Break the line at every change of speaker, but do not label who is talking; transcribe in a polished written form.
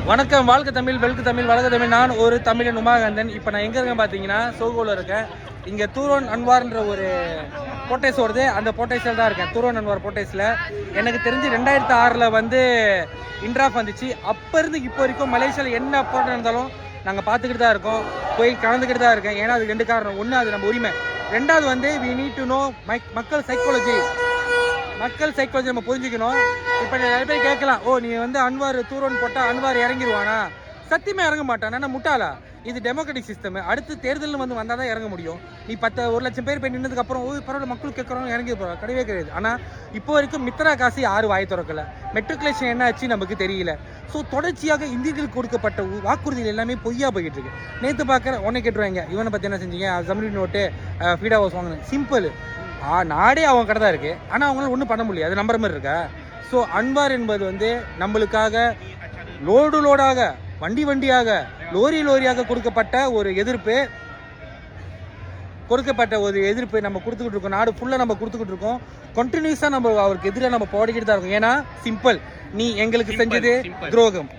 வணக்கம், வாழ்க தமிழ், வெல்க தமிழ், வளர்க தமிழ். நான் ஒரு தமிழன் உமாகாந்தன். இப்போ நான் எங்கே இருக்கேன் பார்த்தீங்கன்னா, சோகோவில் இருக்கேன். இங்கே தூரோன் அன்வார்ன்ற ஒரு போர்ட்ரேஸ் வருது. அந்த போர்ட்ரேஸில் தான் இருக்கேன், தூரோன் அன்வார் போர்ட்ரேஸில். எனக்கு தெரிஞ்சு 2006 வந்து இன்ட்ராஃப் வந்துச்சு. அப்போ இருந்து இப்போ வரைக்கும் மலேசியாவில் என்ன போராட்டம் இருந்தாலும் நாங்கள் பார்த்துக்கிட்டு தான் இருக்கோம், போய் கலந்துக்கிட்டு தான் இருக்கேன். ஏன்னா அது 2 காரணம். ஒன்று, அது நம்ம உரிமை. 2வது வந்து வி நீட் டு நோ மக்கள் சைக்காலஜி நம்ம புரிஞ்சுக்கணும். இப்போ நிறைய பேர் கேட்கலாம், ஓ நீ வந்து அன்வார் தூரோன் போட்டால் அன்வார் இறங்கிடுவானா? சத்தியமே இறங்க மாட்டான். ஏன்னா முட்டாளா? இது டெமோக்ராட்டிக் சிஸ்டம். அடுத்து தேர்தல் வந்தால் தான் இறங்க முடியும். நீ 1 லட்சம் பேர் போய் நின்றதுக்கு அப்புறம் பரவாயில்ல மக்கள் கேட்குறோம் இறங்கி போகிறோம், கிடையவே கிடையாது. ஆனால் இப்போ வரைக்கும் மித்ரா காசி யாரும் வாய் திறக்கல. மெட்ரிகுலேஷன் என்ன ஆச்சு நமக்கு தெரியல. ஸோ தொடர்ச்சியாக இந்தியர்களுக்கு கொடுக்கப்பட்ட வாக்குறுதிகள் எல்லாமே பொய்யா போய்கிட்டு இருக்கு. நேற்று பார்க்குற உடனே கேட்டுருவாங்க, இவனை பற்றி என்ன செஞ்சீங்க, ஜம்ரி நோட்டு ஃபீடா ஹவுஸ் வாங்கினேன். சிம்பிள், நாடே அவங்க கடை தான் இருக்கு, ஆனால் அவங்களால ஒன்றும் பண்ண முடியாது. அது நம்புற மாதிரி இருக்கா? ஸோ அன்வார் என்பது வந்து நம்மளுக்காக லோடாக, வண்டியாக, லோரியாக கொடுக்கப்பட்ட ஒரு எதிர்ப்பு நம்ம கொடுத்துக்கிட்டு இருக்கோம். நாடு ஃபுல்லாக நம்ம கொடுத்துக்கிட்டு இருக்கோம். கண்டினியூஸாக நம்ம அவருக்கு எதிராக நம்ம போடிக்கிட்டு தான் இருக்கோம். ஏன்னா சிம்பிள், நீ எங்களுக்கு செஞ்சது துரோகம்.